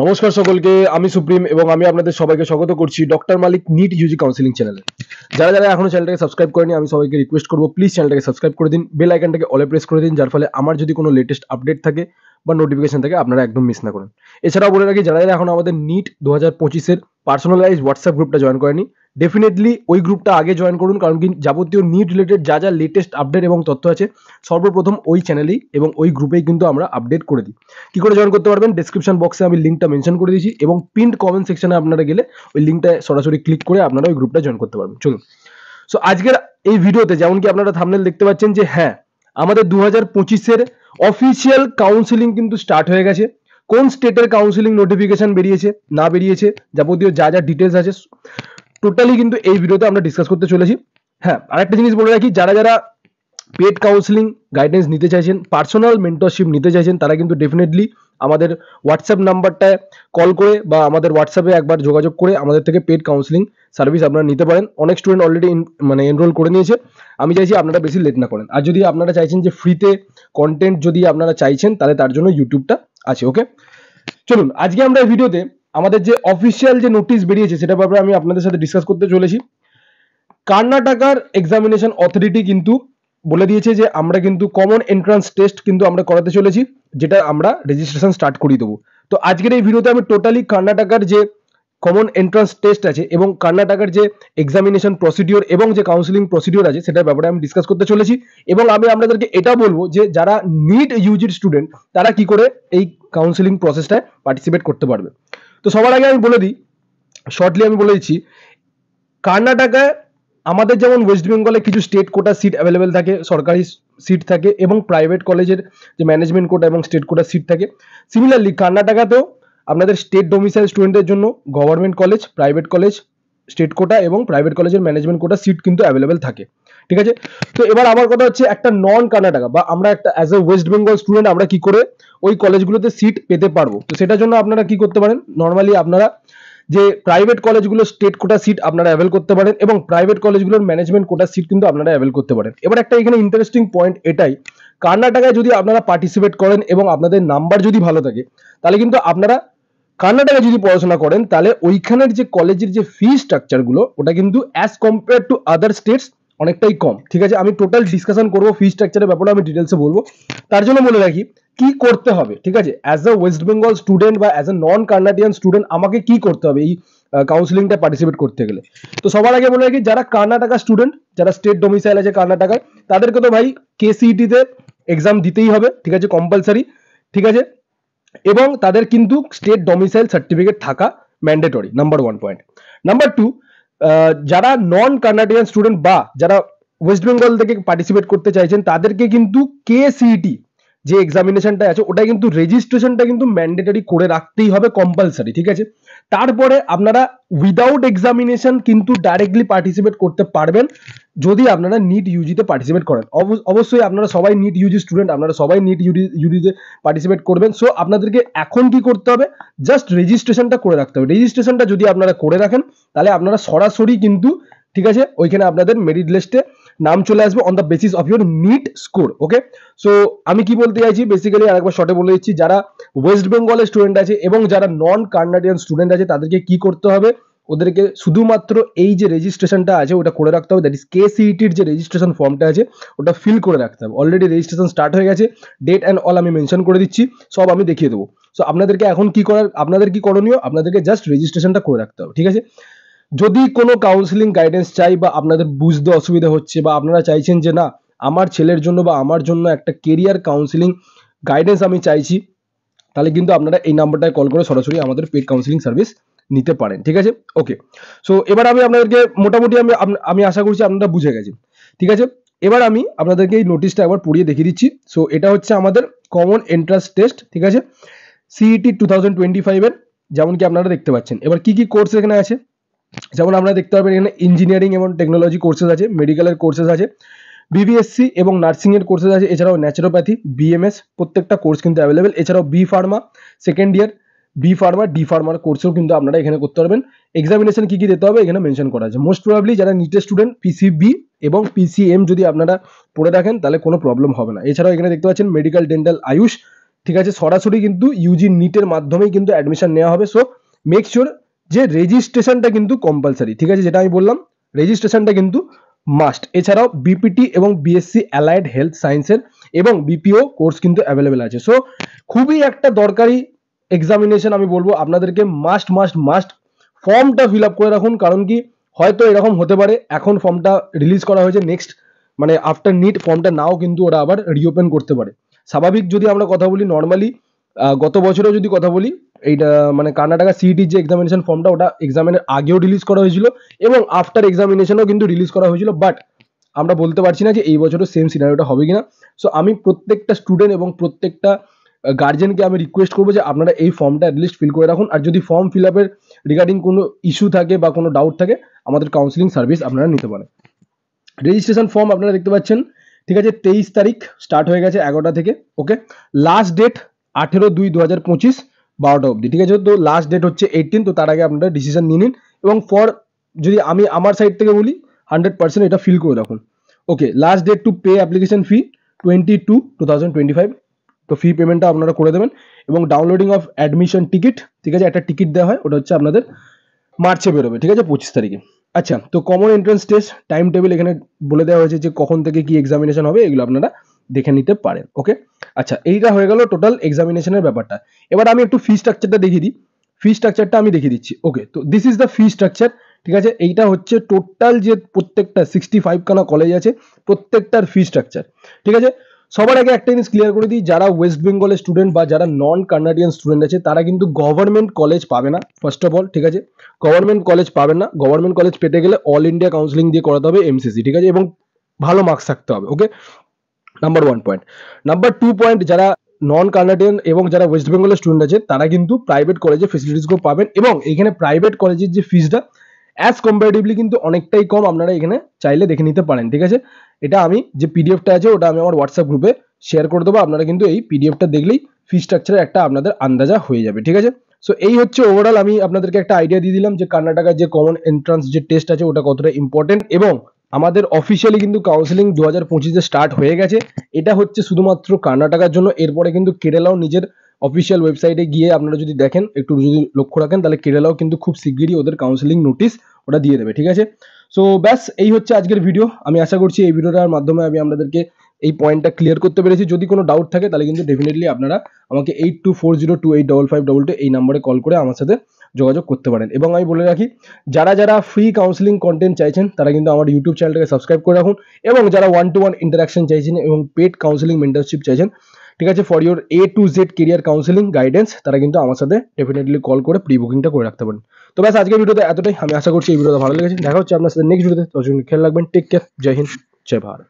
নমস্কার সকলকে, আমি সুপ্রিম এবং আমি আপনাদের সবাইকে স্বাগত করছি ডক্টর মালিক নিট ইউজি কাউন্সিলিং চ্যানেলে। যারা যারা এখনো চ্যানেলটাকে সাবস্ক্রাইব করেনি আমি সবাইকে রিকোয়েস্ট করবো, প্লিজ চ্যানেলটাকে সাবস্ক্রাইব করে দিন, বেল আইকনটাকে অলে প্রেস করে দিন, যার ফলে আমার যদি কোনো লেটেস্ট আপডেট থাকে বা নোটিফিকেশন থাকে আপনারা একদম মিস না করেন। এছাড়াও বলে রাখি, যারা যারা এখন আমাদের নিট 2025-এর পার্সোনালাইজ হোয়াটসঅ্যাপ গ্রুপটা জয়েন করেনি, ডেফিনেটলি ওই গ্রুপটা আগে জয়েন করুন, কারণ কি যাবতীয় নিট রিলেটেড যা যা লেটেস্ট আপডেট এবং তথ্য আছে সর্বপ্রথম ওই চ্যানেলেই এবং ওই গ্রুপেই কিন্তু আমরা আপডেট করে দিই। কি করে জয়েন করতে পারবেন, ডেসক্রিপশন বক্সে আমি লিঙ্কটা মেনশন করে দিয়েছি এবং পিন্ড কমেন্ট সেকশনে আপনারা গেলে ওই লিঙ্কটা সরাসরি ক্লিক করে আপনারা ওই গ্রুপটা জয়েন করতে পারবেন। চলুন, সো আজকের এই ভিডিওতে যেমন কি আপনারা থাম্বনেল দেখতে পাচ্ছেন যে হ্যাঁ, আমাদের 2025-এর অফিসিয়াল কাউন্সিলিং কিন্তু স্টার্ট হয়ে গেছে। কোন স্টেটের কাউন্সিলিং নোটিফিকেশন বেরিয়েছে না বেরিয়েছে, যাবতীয় যা যা ডিটেলস আছে টোটালি কিন্তু এই ভিডিওতে আমরা ডিসকাস করতে চলেছি। হ্যাঁ, আরেকটা জিনিস বলে রাখি, যারা যারা পেড কাউন্সিলিং গাইডেন্স নিতে চাইছেন, পার্সোনাল মেন্টরশিপ নিতে চাইছেন, তারা কিন্তু ডেফিনেটলি আমাদের হোয়াটসঅ্যাপ নাম্বারটায় কল করে বা আমাদের হোয়াটসঅ্যাপে একবার যোগাযোগ করে আমাদের থেকে পেড কাউন্সিলিং সার্ভিস আপনারা নিতে পারেন। অনেক স্টুডেন্ট অলরেডি এনরোল করে নিয়েছে। আমি চাইছি আপনারা বেশি লেট না করেন। আর যদি আপনারা চাইছেন যে ফ্রিতে কন্টেন্ট যদি আপনারা চাইছেন, তাহলে তার জন্য ইউটিউবটা আছে। ওকে, চলুন আজকে আমরা এই ভিডিওতে আমাদের যে অফিসিয়াল যে নোটিশ বেরিয়েছে সেটার ব্যাপারে আমি আপনাদের সাথে ডিসকাস করতে চলেছি। কর্ণাটকার এক্সামিনেশন অথরিটি কিন্তু বলে দিয়েছে যে আমরা কিন্তু কমন এন্ট্রান্স টেস্ট কিন্তু আমরা করাতে চলেছি, যেটা আমরা রেজিস্ট্রেশন স্টার্ট করিয়ে দেবো। তো আজকের এই ভিডিওতে আমি টোটালি কর্ণাটকার যে কমন এন্ট্রান্স টেস্ট আছে এবং কর্ণাটকার যে এক্সামিনেশন প্রসিডিওর এবং যে কাউন্সিলিং প্রসিডিওর আছে সেটার ব্যাপারে আমি ডিসকাস করতে চলেছি। এবং আমি আপনাদেরকে এটা বলবো যে যারা নিট ইউজির স্টুডেন্ট তারা কি করে এই কাউন্সিলিং প্রসেসটায় পার্টিসিপেট করতে পারবে। তো সবার আগে আমি বলে দিই, শর্টলি আমি বলে দিচ্ছি, কর্ণাটকায় আমাদের যেমন ওয়েস্ট বেঙ্গলে কিছু স্টেট কোটা সিট অ্যাভেলেবেল থাকে, সরকারি সিট থাকে এবং প্রাইভেট কলেজের যে ম্যানেজমেন্ট কোটা এবং স্টেট কোটা সিট থাকে, সিমিলারলি কর্ণাটকাতেও আপনাদের স্টেট ডোমিসাইল স্টুডেন্টের জন্য government college, private college, state quota এবং প্রাইভেট কলেজের ম্যানেজমেন্ট কোটা সিট কিন্তু অ্যাভেলেবেল থাকে। ঠিক আছে, তো এবার আমার কথা হচ্ছে একটা নন কর্ণাটকা বা আমরা একটা as a West Bengal student আমরা কি করে ওই কলেজগুলোতে সিট পেতে পারবো। তো সেটার জন্য আপনারা কি করতে পারেন, নর্মালি আপনারা যে প্রাইভেট কলেজগুলো স্টেট কোটা সিট আপনারা অ্যাভেল করতে পারেন এবং প্রাইভেট কলেজগুলোর ম্যানেজমেন্ট কোটা সিট কিন্তু আপনারা অ্যাভেল করতে পারেন। এবার একটা এখানে ইন্টারেস্টিং পয়েন্ট এটাই, কর্ণাটকায় যদি আপনারা পার্টিসিপেট করেন এবং আপনাদের নাম্বার যদি ভালো থাকে, তাহলে কিন্তু আপনারা কর্ণাটকায় যদি পড়াশোনা করেন তাহলে ওইখানের যে কলেজের যে ফি স্ট্রাকচার গুলো ওটা কিন্তু as compare to other states অনেকটাই কম। ঠিক আছে, আমি টোটাল ডিসকাশন করবো ফি স্ট্রাকচারের ব্যাপারে, আমি ডিটেলসে বলবো। তার জন্য বলে রাখি কি করতে হবে। ঠিক আছে, as a West Bengal student বা অ্যাজ এ নন কর্ণাটিয়ান স্টুডেন্ট আমাকে কি করতে হবে এই কাউন্সিলিংটা পার্টিসিপেট করতে গেলে। তো সবার আগে বলে রাখি, যারা কর্ণাটকা স্টুডেন্ট, যারা স্টেট ডোমিসাইল আছে কর্ণাটকায়, তাদেরকে তো ভাই কেসিইটি তে এক্সাম দিতেই হবে। ঠিক আছে, কম্পালসারি। ঠিক আছে, এবং তাদের কিন্তু স্টেট ডোমিসাইল সার্টিফিকেট থাকা ম্যান্ডেটরি, নাম্বার 1 পয়েন্ট। নাম্বার 2, যারা নন কর্ণাটিয়ান স্টুডেন্ট বা যারা ওয়েস্ট বেঙ্গল থেকে পার্টিসিপেট করতে চাইছেন তাদেরকে কিন্তু কেসিইটি যে এক্সামিনেশনটা আছে ওটা কিন্তু রেজিস্ট্রেশনটা কিন্তু ম্যান্ডেটরি করে রাখতেই হবে, কম্পালসারি। ঠিক আছে, তারপরে আপনারা উইদাউট এক্সামিনেশন কিন্তু ডাইরেক্টলি পার্টিসিপেট করতে পারবেন যদি আপনারা নিট ইউজিতে পার্টিসিপেট করেন। অবশ্যই আপনারা সবাই নিট ইউজি স্টুডেন্ট, আপনারা সবাই নিট ইউজিতে পার্টিসিপেট করবেন। সো আপনাদেরকে এখন কি করতে হবে, জাস্ট রেজিস্ট্রেশনটা করে রাখতে হবে। রেজিস্ট্রেশনটা যদি আপনারা করে রাখেন তাহলে আপনারা সরাসরি কিন্তু, ঠিক আছে, ওইখানে আপনাদের মেরিট লিস্টে নাম চলে আসবে on the basis of your NEET score. Okay, so আমি কি বলতে চাইছি বেসিক্যালি আরেকবার শর্টে বলে দিচ্ছি, যারা ওয়েস্ট বেঙ্গলের স্টুডেন্ট আছে এবং যারা নন কর্ণাটিয়ান স্টুডেন্ট আছে তাদেরকে কি করতে হবে, ওদেরকে শুধুমাত্র এই যে রেজিস্ট্রেশনটা আছে ওটা করে রাখতে হবে, দ্যাট ইজ কেসিইটির যে রেজিস্ট্রেশন ফর্মটা আছে ওটা ফিল করে রাখতে হবে। অলরেডি রেজিস্ট্রেশন স্টার্ট হয়ে গেছে, ডেট অ্যান্ড অল আমি মেনশন করে দিচ্ছি, সব আমি দেখিয়ে দেবো। সো আপনাদেরকে এখন কি করার, আপনাদের কি করণীয়, আপনাদেরকে জাস্ট রেজিস্ট্রেশনটা করে রাখতে হবে। ঠিক আছে, যদি কোনো কাউন্সিলিং গাইডেন্স চাই বা আপনাদের বুঝতে অসুবিধা হচ্ছে বা আপনারা চাইছেন যে না আমার ছেলের জন্য বা আমার জন্য একটা কেরিয়ার কাউন্সিলিং গাইডেন্স আমি চাইছি, তাহলে কিন্তু আপনারা এই নাম্বারটায় কল করে সরাসরি আমাদের পেড কাউন্সিলিং সার্ভিস নিতে পারেন। ঠিক আছে, ওকে। সো এবার আমি আপনাদেরকে মোটামুটি আমি আশা করছি আপনারা বুঝে গেছেন। ঠিক আছে, এবার আমি আপনাদেরকে এই নোটিশটা একবার পড়িয়ে দেখিয়ে দিচ্ছি। সো এটা হচ্ছে আমাদের কমন এন্ট্রান্স টেস্ট। ঠিক আছে, সিইটি 2025 এর, যেমন কি আপনারা দেখতে পাচ্ছেন। এবার কি কি কোর্স এখানে আছে, যেমন আপনারা দেখতে পাবেন এখানে ইঞ্জিনিয়ারিং এবং টেকনোলজি কোর্সেস আছে, মেডিকেলের কোর্সেস আছে, বিবিএসসি এবং নার্সিং এর কোর্সেস আছে, এছাড়াও ন্যাচুরোপ্যাথি, বিএমএস প্রত্যেকটা কোর্স কিন্তু অ্যাভেলেবেল। এছাড়াও B pharma second year, B pharma, D ফার্মার কোর্সেও কিন্তু আপনারা এখানে করতে পারবেন। এক্সামিনেশন কি কি দিতে হবে এখানে মেনশন করা আছে। মোস্ট প্রবাবলি যারা নিটের স্টুডেন্ট পিসিবি এবং পিসিএম যদি আপনারা পড়ে রাখেন তাহলে কোনো প্রবলেম হবে না। এছাড়াও এখানে দেখতে পাচ্ছেন মেডিকেল, ডেন্টাল, আয়ুষ, ঠিক আছে, সরাসরি কিন্তু ইউজি নিটের মাধ্যমেই কিন্তু অ্যাডমিশন নেওয়া হবে। সো মেক শিওর যে রেজিস্ট্রেশনটা কিন্তু কম্পালসারি, ঠিক আছে, যেটা আমি বললাম রেজিস্ট্রেশনটা কিন্তু মাস্ট। এছাড়াও বিপিটি এবং বিএসসি অ্যালাইড হেলথ সায়েন্সের এবং বিপিও কোর্স কিন্তু অ্যাভেলেবেল আছে। সো খুবই একটা দরকারি এক্সামিনেশন, আমি বলবো আপনাদেরকে মাস্ট মাস্ট মাস্ট ফর্মটা ফিল আপ করে রাখুন। কারণ কি হয়তো এরকম হতে পারে এখন ফর্মটা রিলিজ করা হয়েছে, নেক্সট মানে আফটার নিট ফর্মটা নাও কিন্তু ওরা আবার রিওপেন করতে পারে। স্বাভাবিক যদি আমরা কথা বলি নর্মালি গত বছরেও যদি কথা বলি, এইটা মানে কর্ণাটকা সিইটির যে এক্সামিনেশন ফর্মটা ওটা এক্সামিনের আগেও রিলিজ করা হয়েছিল এবং আফটার এক্সামিনেশনও কিন্তু রিলিজ করা হয়েছিল, বাট আমরা বলতে পারছি না যে এই বছরও সেম সিনারিওটা হবে কিনা। সো আমি প্রত্যেকটা স্টুডেন্ট এবং প্রত্যেকটা গার্জেনকে আমি রিকোয়েস্ট করবো যে আপনারা এই ফর্মটা অ্যাটলিস্ট ফিল করে রাখুন। আর যদি ফর্ম ফিল আপের রিগার্ডিং কোনো ইস্যু থাকে বা কোনো ডাউট থাকে, আমাদের কাউন্সিলিং সার্ভিস আপনারা নিতে পারেন। রেজিস্ট্রেশন ফর্ম আপনারা দেখতে পাচ্ছেন, ঠিক আছে, 23 তারিখ স্টার্ট হয়ে গেছে 11টা থেকে। ওকে, লাস্ট ডেট 18/2/2025 12টা অবধি, ঠিক আছে। তো লাস্ট ডেট হচ্ছে 18, তো তার আগে আপনারা ডিসিশন নিয়ে নিন। এবং ফর যদি আমি আমার সাইড থেকে বলি 100% এটা ফিল করে রাখুন। Okay, last date to pay application fee 22/2025, তো ফি পেমেন্টটা আপনারা করে দেবেন। এবং ডাউনলোডিং অফ অ্যাডমিশন টিকিট, ঠিক আছে, একটা টিকিট দেওয়া হয়, ওটা হচ্ছে আপনাদের মার্চে বেরোবে, ঠিক আছে, 25 তারিখে। আচ্ছা, তো common entrance test time table এখানে বলে দেওয়া হয়েছে যে কখন থেকে কি এক্সামিনেশন হবে, এগুলো আপনারা দেখে নিতে পারেন। ওকে, আচ্ছা, এইটা হয়ে গেল টোটাল এক্সামিনেশনের ব্যাপারটা। এবার আমি একটু ফি স্ট্রাকচারটা দেখিয়ে দিই। ফি স্ট্রাকচারটা আমি দেখিয়ে দিচ্ছি। ওকে, তো this is the fee structure, ঠিক আছে। এইটা হচ্ছে টোটাল যে প্রত্যেকটা 65 খানা কলেজ আছে প্রত্যেকটার ফি স্ট্রাকচার, ঠিক আছে। সবার আগে একটা জিনিস ক্লিয়ার করে দিই, যারা ওয়েস্ট বেঙ্গলের স্টুডেন্ট বা যারা নন কানাডিয়ান স্টুডেন্ট আছে তারা কিন্তু গভর্নমেন্ট কলেজ পাবে না, ফার্স্ট অফ অল, ঠিক আছে। গভর্নমেন্ট কলেজ পাবেন না। গভর্নমেন্ট কলেজ পেতে গেলে অল ইন্ডিয়া কাউন্সিলিং দিয়ে করাতে হবে, এমসিসি, ঠিক আছে, এবং ভালো মার্কস থাকতে হবে। ওকে, নাম্বার 1 পয়েন্ট। নাম্বার 2 পয়েন্ট, যারা নন কানাডিয়ান এবং যারা ওয়েস্ট বেঙ্গলের স্টুডেন্ট আছে তারা কিন্তু প্রাইভেট কলেজে ফেসিলিটিসগুলো পাবেন। এবং এখানে প্রাইভেট কলেজের যে ফিসটা অ্যাজ কম্পারেটিভলি কিন্তু অনেকটাই কম, আপনারা এখানে চাইলে দেখে নিতে পারেন, ঠিক আছে। এটা আমি যে পিডিএফটা আছে ওটা আমি আমার হোয়াটসঅ্যাপ গ্রুপে শেয়ার করে দেবো, আপনারা কিন্তু এই পিডিএফটা দেখলেই ফি স্ট্রাকচারের একটা আপনাদের আন্দাজা হয়ে যাবে, ঠিক আছে। সো এই হচ্ছে ওভারঅল, আমি আপনাদেরকে একটা আইডিয়া দিয়ে দিলাম যে কর্ণাটকার যে কমন এন্ট্রান্স যে টেস্ট আছে ওটা কতটা ইম্পর্টেন্ট। এবং আমাদের অফিসিয়ালি কিন্তু কাউন্সিলিং 2025-এ স্টার্ট হয়ে গেছে। এটা হচ্ছে শুধুমাত্র কর্ণাটকার জন্য। এরপরে কিন্তু কেরালাও নিজের অফিসিয়াল ওয়েবসাইটে গিয়ে আপনারা যদি দেখেন, একটু যদি লক্ষ্য রাখেন, তাহলে কেরালাও কিন্তু খুব শিগগিরই ওদের কাউন্সিলিং নোটিশ ওটা দিয়ে দেবে, ঠিক আছে। সো ব্যাস এই হচ্ছে আজকের ভিডিও। আমি আশা করছি এই ভিডিওটার মাধ্যমে আমি আপনাদেরকে এই পয়েন্টটা ক্লিয়ার করতে পেরেছি। যদি কোনো ডাউট থাকে তাহলে কিন্তু ডেফিনেটলি আপনারা আমাকে 8240285522 এই নাম্বারে কল করে আমার সাথে যোগাযোগ করতে পারেন। এবং আমি বলে রাখি, যারা যারা ফ্রি কাউন্সিলিং কন্টেন্ট চাইছেন তারা কিন্তু আমার ইউটিউব চ্যানেলটাকে সাবস্ক্রাইব করে রাখুন। এবং যারা 1-to-1 ইন্টারাকশন চাইছেন এবং পেড কাউন্সিলিং মেন্টরশিপ চাইছেন, ঠিক আছে, for your A to Z career counselling guidance, তারা কিন্তু আমার সাথে ডেফিনেটলি কল করে প্রি বুকিংটা করে রাখতে পারেন। তো ব্যাস আজকের ভিডিওতে এতটাই। আমি আশা করছি এই ভিডিওটা ভালো লেগেছে। দেখা হচ্ছে আপনার সাথে নেক্সট ভিডিওতে। ততক্ষণ খেয়াল রাখবেন। Take care. জয় হিন্দ, জয় ভারত।